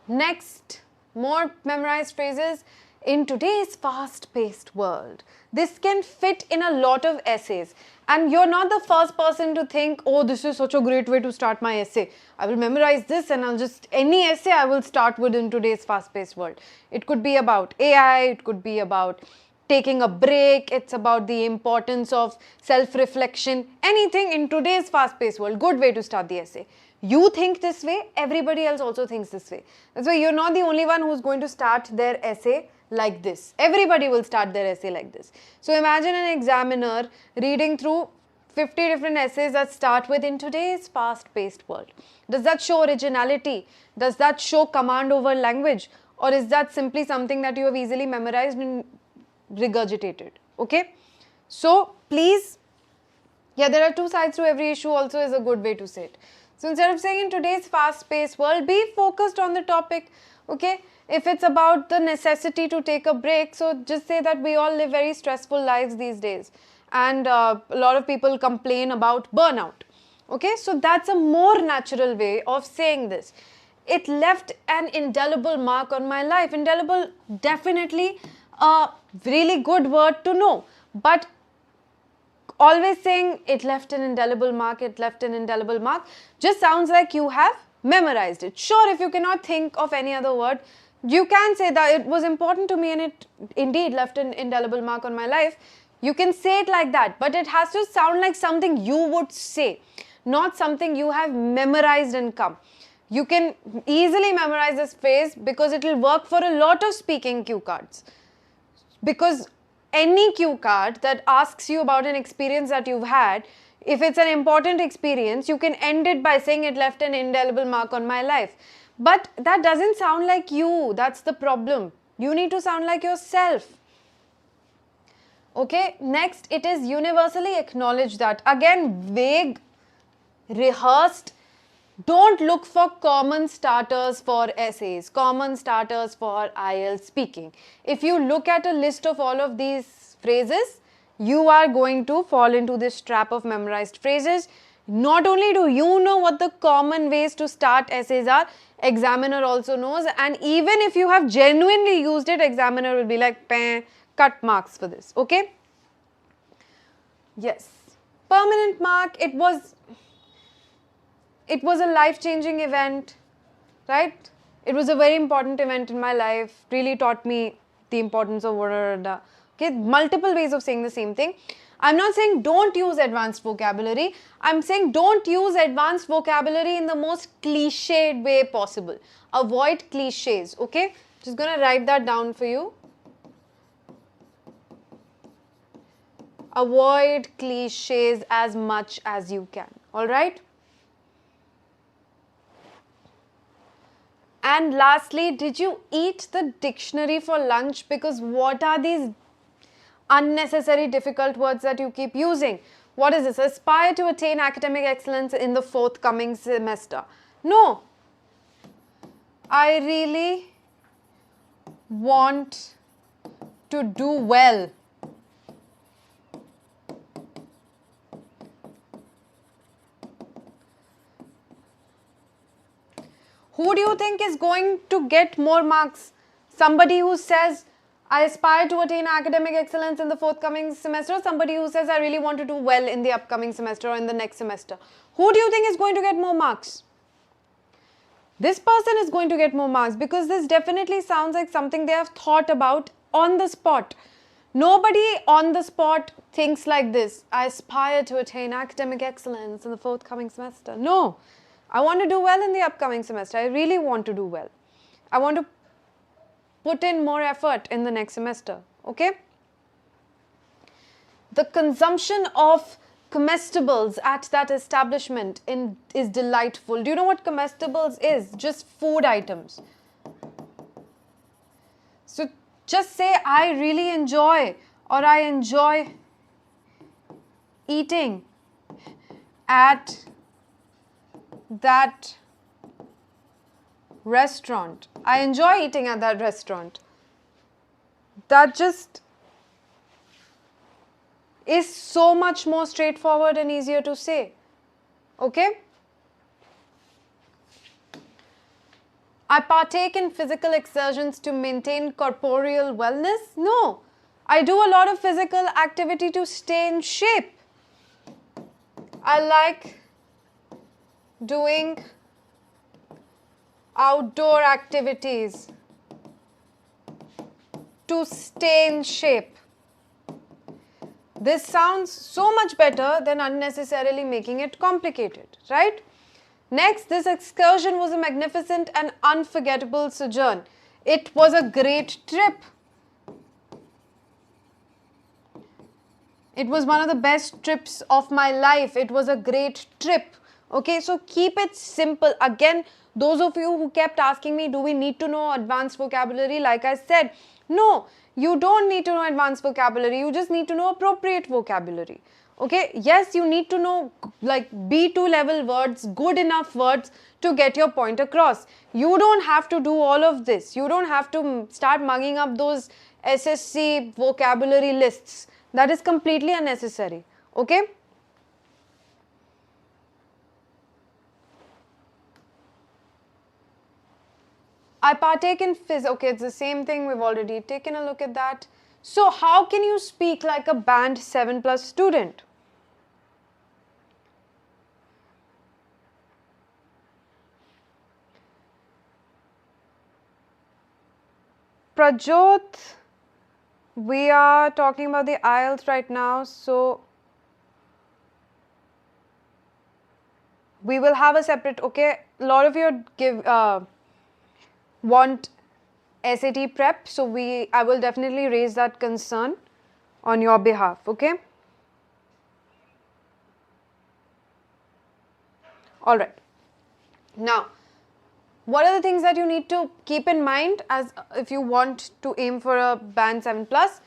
Next, more memorized phrases. In today's fast-paced world, this can fit in a lot of essays. And you're not the first person to think, oh, this is such a great way to start my essay. I will memorize this and any essay I will start with in today's fast-paced world. It could be about AI, it could be about taking a break, it's about the importance of self-reflection, anything in today's fast-paced world, good way to start the essay. You think this way, everybody else also thinks this way. That's why you're not the only one who's going to start their essay like this. Everybody will start their essay like this. So imagine an examiner reading through 50 different essays that start with in today's fast-paced world. Does that show originality? Does that show command over language? Or is that simply something that you have easily memorized and regurgitated? Okay? So please, there are two sides to every issue also is a good way to say it. So instead of saying in today's fast-paced world, be focused on the topic. Okay? If it's about the necessity to take a break, so just say that we all live very stressful lives these days. And a lot of people complain about burnout. Okay, so that's a more natural way of saying this. It left an indelible mark on my life. Indelible, definitely a really good word to know. But always saying it left an indelible mark, just sounds like you have memorized it. Sure, if you cannot think of any other word, you can say that it was important to me and it indeed left an indelible mark on my life. You can say it like that, but it has to sound like something you would say, not something you have memorized and come. You can easily memorize this phrase because it will work for a lot of speaking cue cards. Because any cue card that asks you about an experience that you've had, if it's an important experience, you can end it by saying it left an indelible mark on my life. But that doesn't sound like you. That's the problem. You need to sound like yourself. Okay, next, it is universally acknowledged that. Again, vague, rehearsed. Don't look for common starters for essays, common starters for IELTS speaking. If you look at a list of all of these phrases, you are going to fall into this trap of memorized phrases. Not only do you know what the common ways to start essays are, examiner also knows, and even if you have genuinely used it, examiner will be like, cut marks for this. Okay? Yes. Permanent mark, it was a life-changing event, right? It was a very important event in my life, really taught me the importance of okay, multiple ways of saying the same thing. I'm not saying don't use advanced vocabulary. I'm saying don't use advanced vocabulary in the most cliched way possible. Avoid cliches, okay? Just gonna write that down for you. Avoid cliches as much as you can, all right? And lastly, did you eat the dictionary for lunch? Because what are these unnecessary difficult words that you keep using? What is this? Aspire to attain academic excellence in the forthcoming semester. No. I really want to do well. Who do you think is going to get more marks? Somebody who says, I aspire to attain academic excellence in the forthcoming semester, or somebody who says, I really want to do well in the upcoming semester or in the next semester? Who do you think is going to get more marks? This person is going to get more marks because this definitely sounds like something they have thought about on the spot. Nobody on the spot thinks like this. I aspire to attain academic excellence in the forthcoming semester. No. I want to do well in the upcoming semester. I really want to do well. I want to put in more effort in the next semester. Okay? The consumption of comestibles at that establishment is delightful. Do you know what comestibles is? Just food items. So just say, I really enjoy, or I enjoy eating at that restaurant. I enjoy eating at that restaurant. That just is so much more straightforward and easier to say. Okay? I partake in physical exertions to maintain corporeal wellness. No. I do a lot of physical activity to stay in shape. I like doing outdoor activities to stay in shape. This sounds so much better than unnecessarily making it complicated, right? Next, this excursion was a magnificent and unforgettable sojourn. It was a great trip. It was one of the best trips of my life. It was a great trip. Okay, so keep it simple. Again, those of you who kept asking me, do we need to know advanced vocabulary? Like I said, no, you don't need to know advanced vocabulary. You just need to know appropriate vocabulary. Okay, yes, you need to know like B2 level words, good enough words to get your point across. You don't have to do all of this. You don't have to start mugging up those SSC vocabulary lists. That is completely unnecessary. Okay. I partake in okay, it's the same thing. We've already taken a look at that. So how can you speak like a band 7+ student? Prajot, we are talking about the IELTS right now, so we will have a separate, okay, a lot of you want SAT prep, so I will definitely raise that concern on your behalf, okay? All right. Now, what are the things that you need to keep in mind as if you want to aim for a band 7+?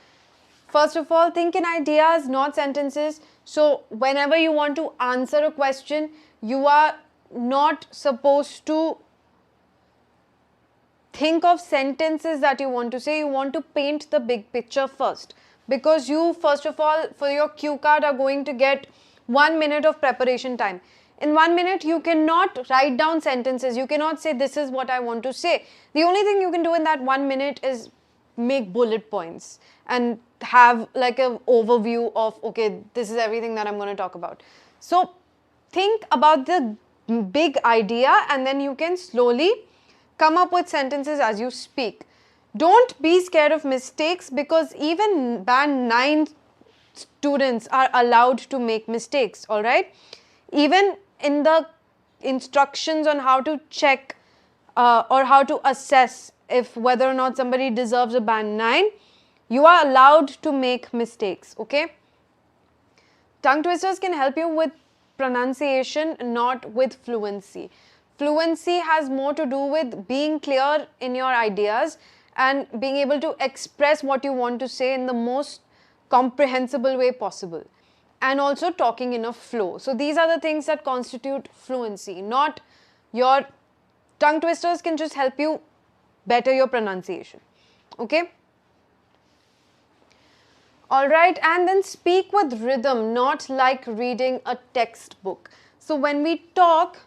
First of all, think in ideas, not sentences. So, whenever you want to answer a question, you are not supposed to think of sentences that you want to say. You want to paint the big picture first. Because you, first of all, for your cue card are going to get 1 minute of preparation time. In 1 minute, you cannot write down sentences. You cannot say, this is what I want to say. The only thing you can do in that 1 minute is make bullet points and have like an overview of, okay, this is everything that I'm going to talk about. So, think about the big idea and then you can slowly come up with sentences as you speak. Don't be scared of mistakes because even band 9 students are allowed to make mistakes, all right? Even in the instructions on how to check or how to assess if whether or not somebody deserves a band 9, you are allowed to make mistakes, okay? Tongue twisters can help you with pronunciation, not with fluency. Fluency has more to do with being clear in your ideas and being able to express what you want to say in the most comprehensible way possible, and also talking in a flow. So these are the things that constitute fluency, not your tongue twisters can just help you better your pronunciation. Okay? Alright, and then speak with rhythm, not like reading a textbook. So when we talk,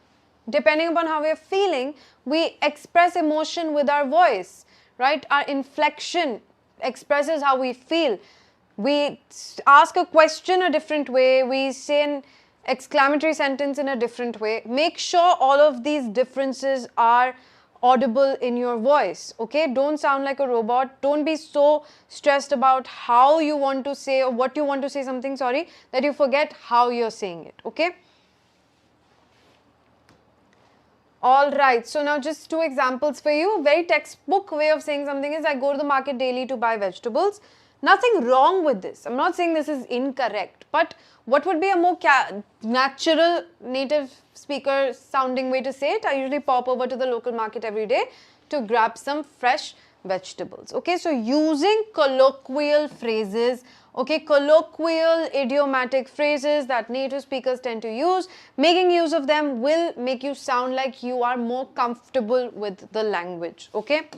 depending upon how we're feeling, we express emotion with our voice, right? Our inflection expresses how we feel. We ask a question a different way, we say an exclamatory sentence in a different way. Make sure all of these differences are audible in your voice, okay? Don't sound like a robot. Don't be so stressed about how you want to say or what you want to say something, sorry, that you forget how you're saying it, okay? Alright, so now just 2 examples for you. A very textbook way of saying something is I go to the market daily to buy vegetables. Nothing wrong with this. I'm not saying this is incorrect, but what would be a more natural native speaker sounding way to say it? I usually pop over to the local market every day to grab some fresh vegetables. Okay, so using colloquial phrases, okay, colloquial idiomatic phrases that native speakers tend to use, making use of them will make you sound like you are more comfortable with the language. Okay.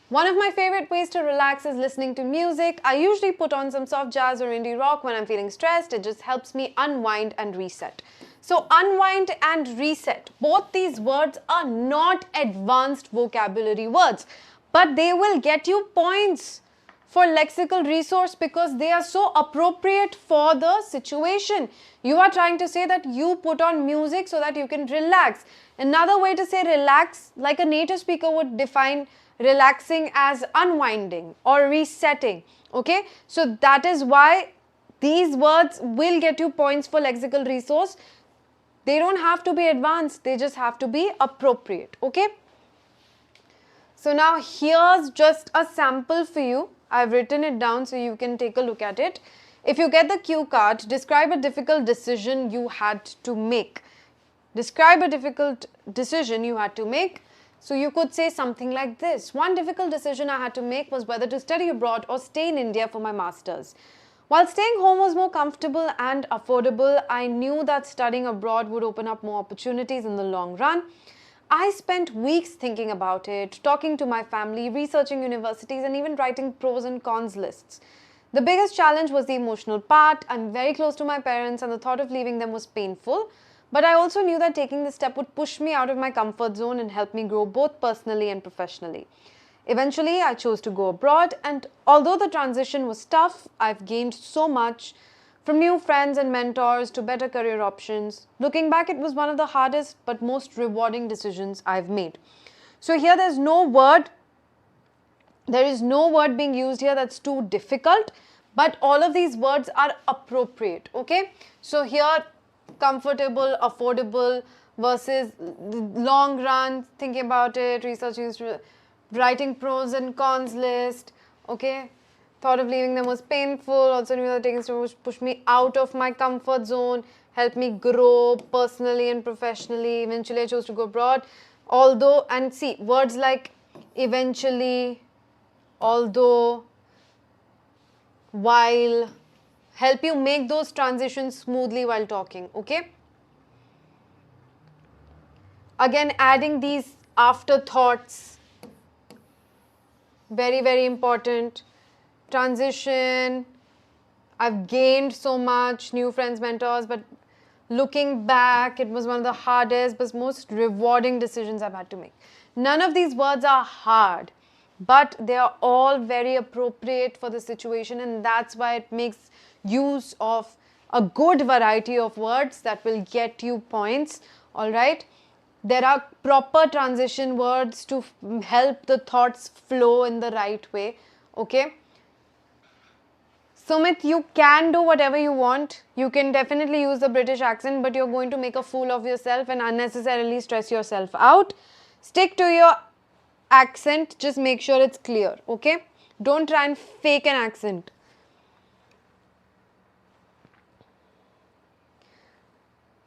One of my favorite ways to relax is listening to music. I usually put on some soft jazz or indie rock when I'm feeling stressed. It just helps me unwind and reset. So unwind and reset, both these words are not advanced vocabulary words, but they will get you points for lexical resource because they are so appropriate for the situation. You are trying to say that you put on music so that you can relax. Another way to say relax, like a native speaker would define relaxing as unwinding or resetting. Okay, so that is why these words will get you points for lexical resource. They don't have to be advanced, they just have to be appropriate. Okay, so now here's just a sample for you. I've written it down so you can take a look at it. If you get the cue card, describe a difficult decision you had to make. Describe a difficult decision you had to make. So you could say something like this. One difficult decision I had to make was whether to study abroad or stay in India for my masters. While staying home was more comfortable and affordable, I knew that studying abroad would open up more opportunities in the long run. I spent weeks thinking about it, talking to my family, researching universities, and even writing pros and cons lists. The biggest challenge was the emotional part. I'm very close to my parents and the thought of leaving them was painful. But I also knew that taking this step would push me out of my comfort zone and help me grow both personally and professionally. Eventually, I chose to go abroad, and although the transition was tough, I've gained so much, from new friends and mentors to better career options. Looking back, it was one of the hardest but most rewarding decisions I've made. So here there is no word being used here that's too difficult, but all of these words are appropriate. Okay, so here comfortable, affordable versus long run, thinking about it, researching, writing pros and cons list. Okay, thought of leaving them was painful, also knew that taking steps would push me out of my comfort zone, help me grow personally and professionally. Eventually I chose to go abroad. Although, and see, words like eventually, although, while, help you make those transitions smoothly while talking. Okay, again adding these afterthoughts, very, very important. Transition, I've gained so much, new friends, mentors, but looking back, it was one of the hardest but most rewarding decisions I've had to make. None of these words are hard, but they are all very appropriate for the situation, and that's why it makes use of a good variety of words that will get you points. All right. There are proper transition words to help the thoughts flow in the right way. Okay. Sumit, you can do whatever you want. You can definitely use the British accent, but you're going to make a fool of yourself and unnecessarily stress yourself out. Stick to your accent. Just make sure it's clear. Okay. Don't try and fake an accent.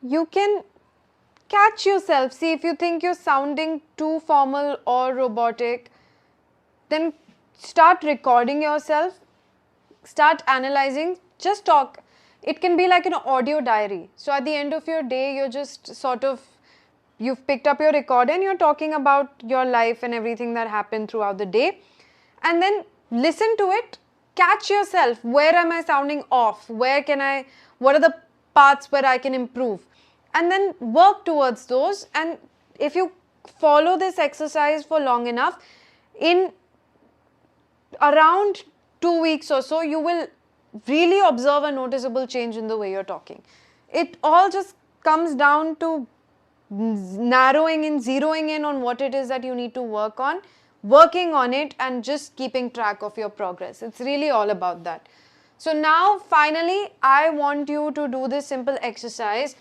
You can catch yourself. See, if you think you're sounding too formal or robotic, then start recording yourself, start analyzing, just talk. It can be like an audio diary. So at the end of your day, you're just sort of, you've picked up your recorder and you're talking about your life and everything that happened throughout the day. And then listen to it, catch yourself. Where am I sounding off? What are the parts where I can improve? And then work towards those. And if you follow this exercise for long enough, in around 2 weeks or so, you will really observe a noticeable change in the way you're talking. It all just comes down to narrowing in, zeroing in on what it is that you need to work on, working on it, and just keeping track of your progress. It's really all about that. So now finally, I want you to do this simple exercise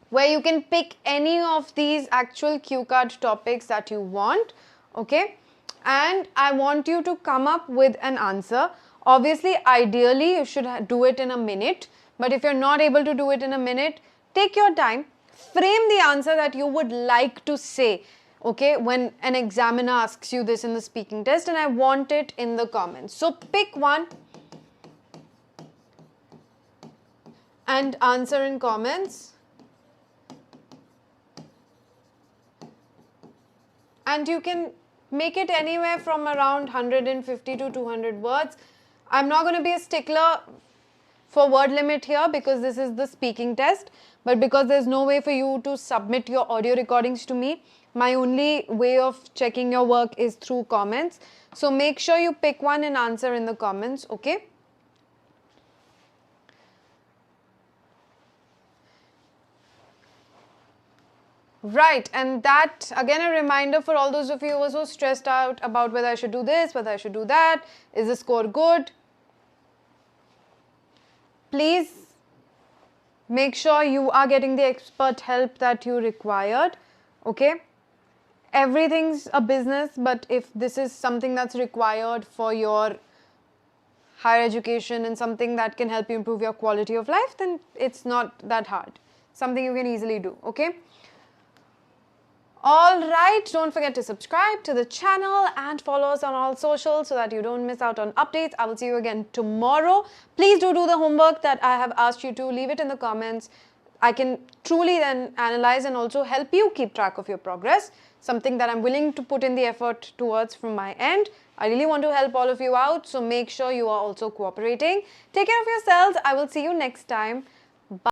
where you can pick any of these actual cue card topics that you want, okay? And I want you to come up with an answer. Obviously, ideally, you should do it in a minute. But if you're not able to do it in a minute, take your time. Frame the answer that you would like to say, okay, when an examiner asks you this in the speaking test, and I want it in the comments. So pick one and answer in comments. And you can make it anywhere from around 150 to 200 words. I'm not going to be a stickler for word limit here because this is the speaking test, but because there's no way for you to submit your audio recordings to me, my only way of checking your work is through comments. So make sure you pick one and answer in the comments, okay? Right, and that, again, a reminder for all those of you who are so stressed out about whether I should do this, whether I should do that, is the score good? Please make sure you are getting the expert help that you required, okay? Everything's a business, but if this is something that's required for your higher education and something that can help you improve your quality of life, then it's not that hard. Something you can easily do, okay? Alright, don't forget to subscribe to the channel and follow us on all socials so that you don't miss out on updates. I will see you again tomorrow. Please do the homework that I have asked you to. Leave it in the comments. I can truly then analyze and also help you keep track of your progress. Something that I'm willing to put in the effort towards from my end. I really want to help all of you out, so make sure you are also cooperating. Take care of yourselves. I will see you next time.